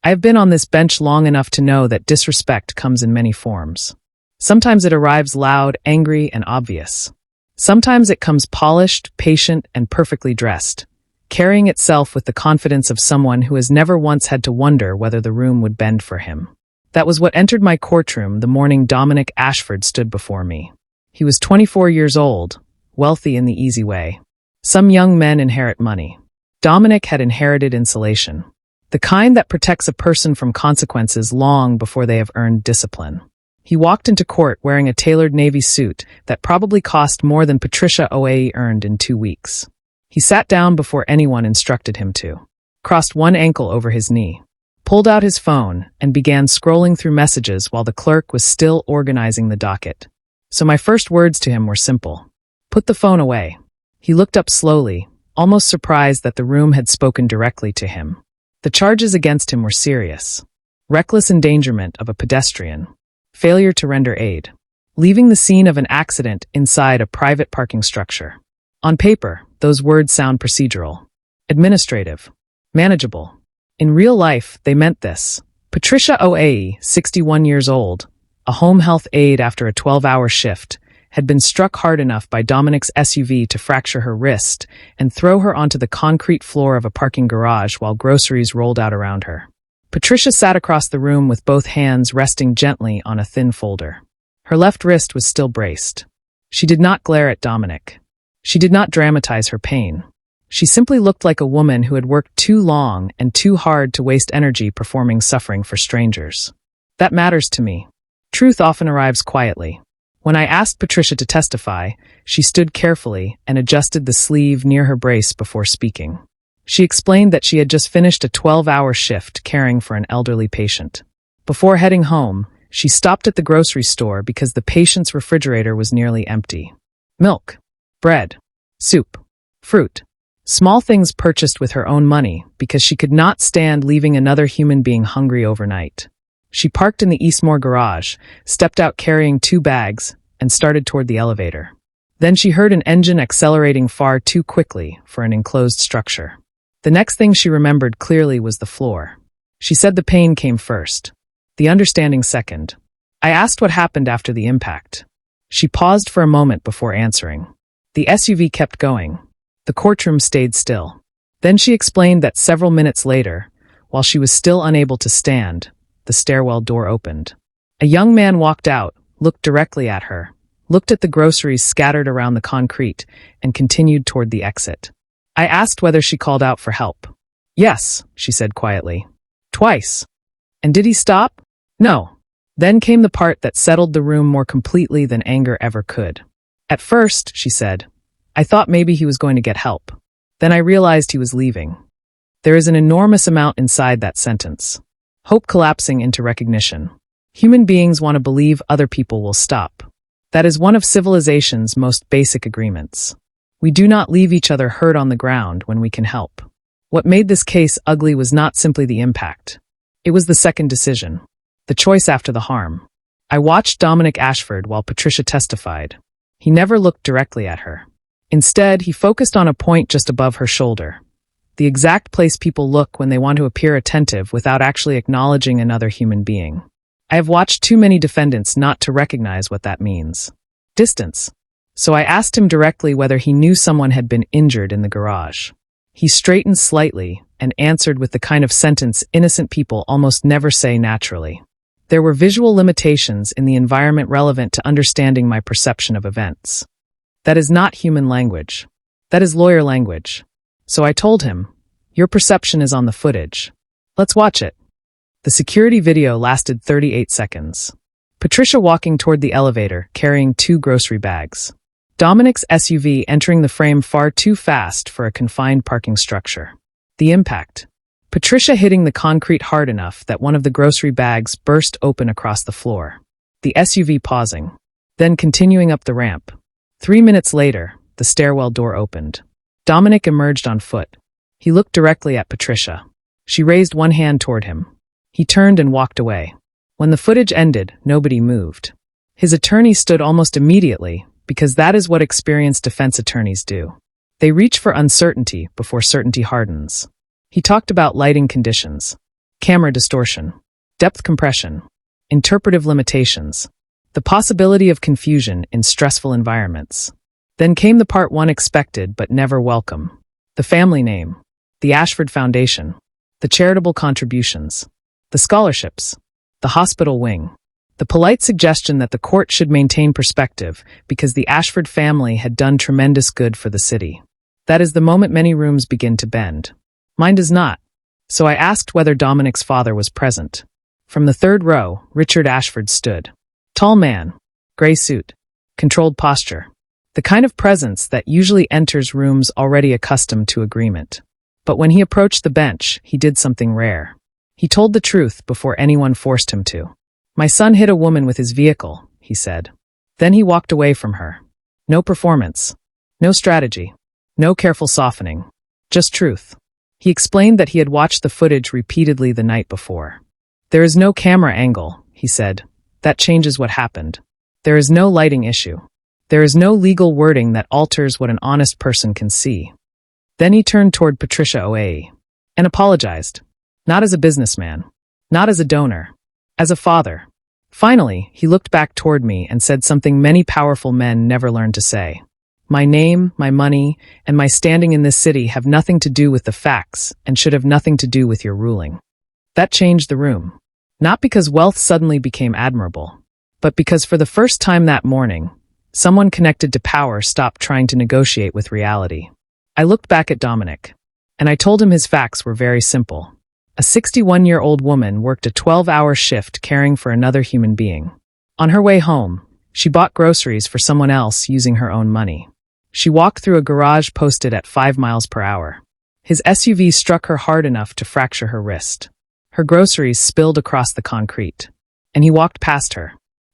I have been on this bench long enough to know that disrespect comes in many forms. Sometimes it arrives loud, angry, and obvious. Sometimes it comes polished, patient, and perfectly dressed, carrying itself with the confidence of someone who has never once had to wonder whether the room would bend for him. That was what entered my courtroom the morning Dominic Ashford stood before me. He was 24 years old, wealthy in the easy way. Some young men inherit money. Dominic had inherited insulation, the kind that protects a person from consequences long before they have earned discipline. He walked into court wearing a tailored navy suit that probably cost more than Patricia Oae earned in 2 weeks. He sat down before anyone instructed him to, crossed one ankle over his knee, pulled out his phone, and began scrolling through messages while the clerk was still organizing the docket. So my first words to him were simple. Put the phone away. He looked up slowly, almost surprised that the room had spoken directly to him. The charges against him were serious. Reckless endangerment of a pedestrian. Failure to render aid. Leaving the scene of an accident inside a private parking structure. On paper, those words sound procedural. Administrative. Manageable. In real life, they meant this. Patricia Oae, 61 years old, a home health aide after a 12-hour shift, had been struck hard enough by Dominic's SUV to fracture her wrist and throw her onto the concrete floor of a parking garage while groceries rolled out around her. Patricia sat across the room with both hands resting gently on a thin folder. Her left wrist was still braced. She did not glare at Dominic. She did not dramatize her pain. She simply looked like a woman who had worked too long and too hard to waste energy performing suffering for strangers. That matters to me. Truth often arrives quietly. When I asked Patricia to testify, she stood carefully and adjusted the sleeve near her brace before speaking. She explained that she had just finished a 12-hour shift caring for an elderly patient. Before heading home, she stopped at the grocery store because the patient's refrigerator was nearly empty. Milk, bread, soup, fruit. Small things purchased with her own money because she could not stand leaving another human being hungry overnight. She parked in the Eastmore garage, stepped out carrying 2 bags, and started toward the elevator. Then she heard an engine accelerating far too quickly for an enclosed structure. The next thing she remembered clearly was the floor. She said the pain came first, the understanding second. I asked what happened after the impact. She paused for a moment before answering. The SUV kept going. The courtroom stayed still. Then she explained that several minutes later, while she was still unable to stand, the stairwell door opened. A young man walked out, looked directly at her, looked at the groceries scattered around the concrete, and continued toward the exit. I asked whether she called out for help. Yes, she said quietly. Twice. And did he stop? No. Then came the part that settled the room more completely than anger ever could. At first, she said, I thought maybe he was going to get help. Then I realized he was leaving. There is an enormous amount inside that sentence. Hope collapsing into recognition. Human beings want to believe other people will stop. That is one of civilization's most basic agreements. We do not leave each other hurt on the ground when we can help. What made this case ugly was not simply the impact. It was the second decision. The choice after the harm. I watched Dominic Ashford while Patricia testified. He never looked directly at her. Instead, he focused on a point just above her shoulder. The exact place people look when they want to appear attentive without actually acknowledging another human being. I have watched too many defendants not to recognize what that means. Distance. So I asked him directly whether he knew someone had been injured in the garage. He straightened slightly and answered with the kind of sentence innocent people almost never say naturally. There were visual limitations in the environment relevant to understanding my perception of events. That is not human language. That is lawyer language. So I told him, your perception is on the footage. Let's watch it. The security video lasted 38 seconds. Patricia walking toward the elevator, carrying 2 grocery bags. Dominic's SUV entering the frame far too fast for a confined parking structure. The impact. Patricia hitting the concrete hard enough that one of the grocery bags burst open across the floor. The SUV pausing. Then continuing up the ramp. 3 minutes later, the stairwell door opened. Dominic emerged on foot. He looked directly at Patricia. She raised one hand toward him. He turned and walked away. When the footage ended, nobody moved. His attorney stood almost immediately, because that is what experienced defense attorneys do. They reach for uncertainty before certainty hardens. He talked about lighting conditions. camera distortion, depth compression, interpretive limitations, the possibility of confusion in stressful environments. Then came the part one expected but never welcome. The family name, the Ashford Foundation, the charitable contributions, the scholarships, the hospital wing, the polite suggestion that the court should maintain perspective because the Ashford family had done tremendous good for the city. That is the moment many rooms begin to bend. Mine does not. So I asked whether Dominic's father was present. From the third row, Richard Ashford stood. Tall man, gray suit, controlled posture. The kind of presence that usually enters rooms already accustomed to agreement. But when he approached the bench, he did something rare. He told the truth before anyone forced him to. My son hit a woman with his vehicle, he said. Then he walked away from her. No performance. No strategy. No careful softening. Just truth. He explained that he had watched the footage repeatedly the night before. There is no camera angle, he said. That changes what happened. There is no lighting issue. There is no legal wording that alters what an honest person can see. Then he turned toward Patricia Oae and apologized. Not as a businessman. Not as a donor. As a father. Finally, he looked back toward me and said something many powerful men never learned to say. My name, my money, and my standing in this city have nothing to do with the facts and should have nothing to do with your ruling. That changed the room. Not because wealth suddenly became admirable, but because for the first time that morning, someone connected to power stopped trying to negotiate with reality. I looked back at Dominic, and I told him his facts were very simple. A 61-year-old woman worked a 12-hour shift caring for another human being. On her way home, she bought groceries for someone else using her own money. She walked through a garage posted at 5 miles per hour. His SUV struck her hard enough to fracture her wrist. Her groceries spilled across the concrete, and he walked past her.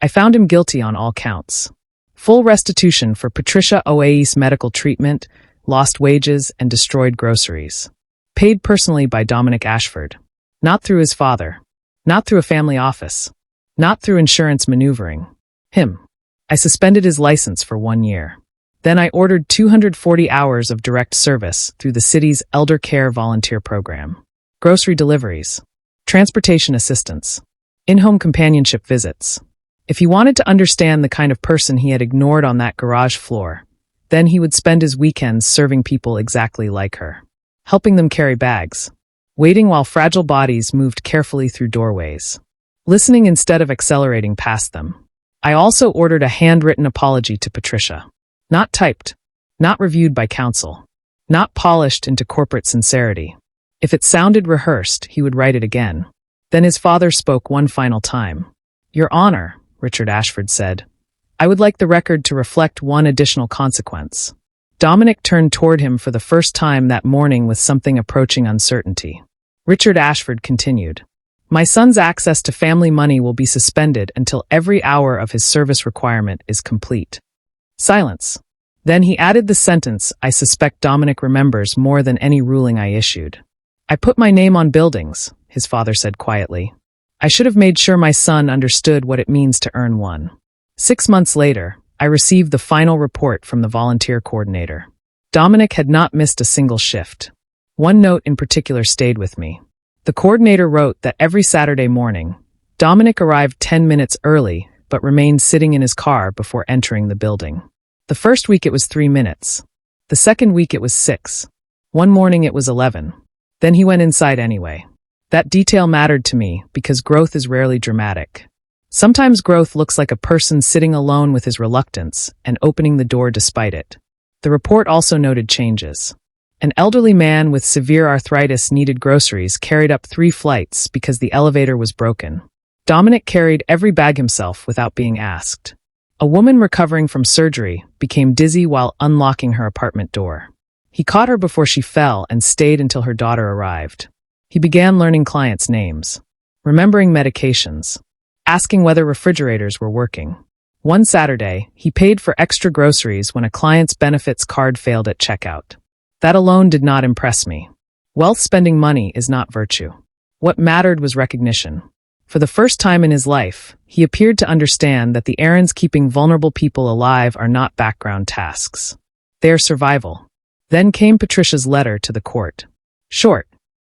I found him guilty on all counts. Full restitution for Patricia Oae's medical treatment, lost wages, and destroyed groceries. Paid personally by Dominic Ashford. Not through his father. Not through a family office. Not through insurance maneuvering. Him. I suspended his license for 1 year. Then I ordered 240 hours of direct service through the city's elder care volunteer program. Grocery deliveries. Transportation assistance. In-home companionship visits. If he wanted to understand the kind of person he had ignored on that garage floor, then he would spend his weekends serving people exactly like her. Helping them carry bags. Waiting while fragile bodies moved carefully through doorways. Listening instead of accelerating past them. I also ordered a handwritten apology to Patricia. Not typed. Not reviewed by counsel. Not polished into corporate sincerity. If it sounded rehearsed, he would write it again. Then his father spoke one final time. Your Honor, Richard Ashford said, I would like the record to reflect one additional consequence. Dominic turned toward him for the first time that morning with something approaching uncertainty. Richard Ashford continued. My son's access to family money will be suspended until every hour of his service requirement is complete. Silence. Then he added the sentence I suspect Dominic remembers more than any ruling I issued. I put my name on buildings, his father said quietly. I should have made sure my son understood what it means to earn one. 6 months later, I received the final report from the volunteer coordinator. Dominic had not missed a single shift. One note in particular stayed with me. The coordinator wrote that every Saturday morning, Dominic arrived 10 minutes early but remained sitting in his car before entering the building. The first week it was 3 minutes. The second week it was 6. One morning it was 11. Then he went inside anyway. That detail mattered to me because growth is rarely dramatic. Sometimes growth looks like a person sitting alone with his reluctance and opening the door despite it. The report also noted changes. An elderly man with severe arthritis needed groceries carried up 3 flights because the elevator was broken. Dominic carried every bag himself without being asked. A woman recovering from surgery became dizzy while unlocking her apartment door. He caught her before she fell and stayed until her daughter arrived. He began learning clients' names, remembering medications, asking whether refrigerators were working. One Saturday, he paid for extra groceries when a client's benefits card failed at checkout. That alone did not impress me. Wealth spending money is not virtue. What mattered was recognition. For the first time in his life, he appeared to understand that the errands keeping vulnerable people alive are not background tasks. They are survival. Then came Patricia's letter to the court. Short.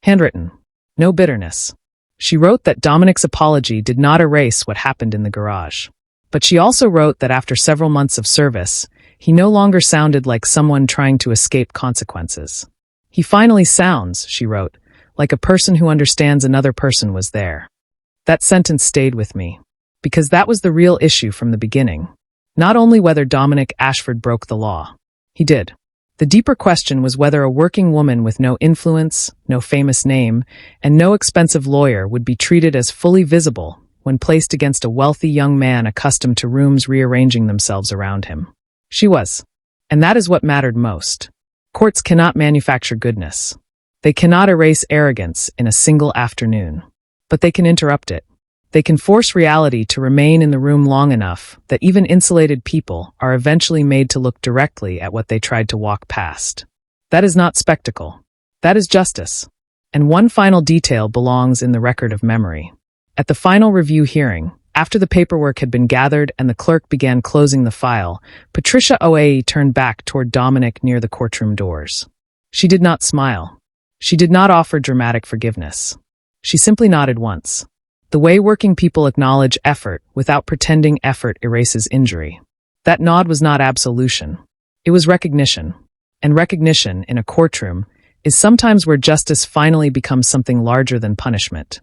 Handwritten. No bitterness. She wrote that Dominic's apology did not erase what happened in the garage. But she also wrote that after several months of service, he no longer sounded like someone trying to escape consequences. He finally sounds, she wrote, like a person who understands another person was there. That sentence stayed with me, because that was the real issue from the beginning. Not only whether Dominic Ashford broke the law. He did. The deeper question was whether a working woman with no influence, no famous name, and no expensive lawyer would be treated as fully visible when placed against a wealthy young man accustomed to rooms rearranging themselves around him. She was. And that is what mattered most. Courts cannot manufacture goodness. They cannot erase arrogance in a single afternoon. But they can interrupt it. They can force reality to remain in the room long enough that even insulated people are eventually made to look directly at what they tried to walk past. That is not spectacle. That is justice. And one final detail belongs in the record of memory. At the final review hearing, after the paperwork had been gathered and the clerk began closing the file, Patricia Oae turned back toward Dominic near the courtroom doors. She did not smile. She did not offer dramatic forgiveness. She simply nodded once. The way working people acknowledge effort without pretending effort erases injury. That nod was not absolution. It was recognition. And recognition, in a courtroom, is sometimes where justice finally becomes something larger than punishment.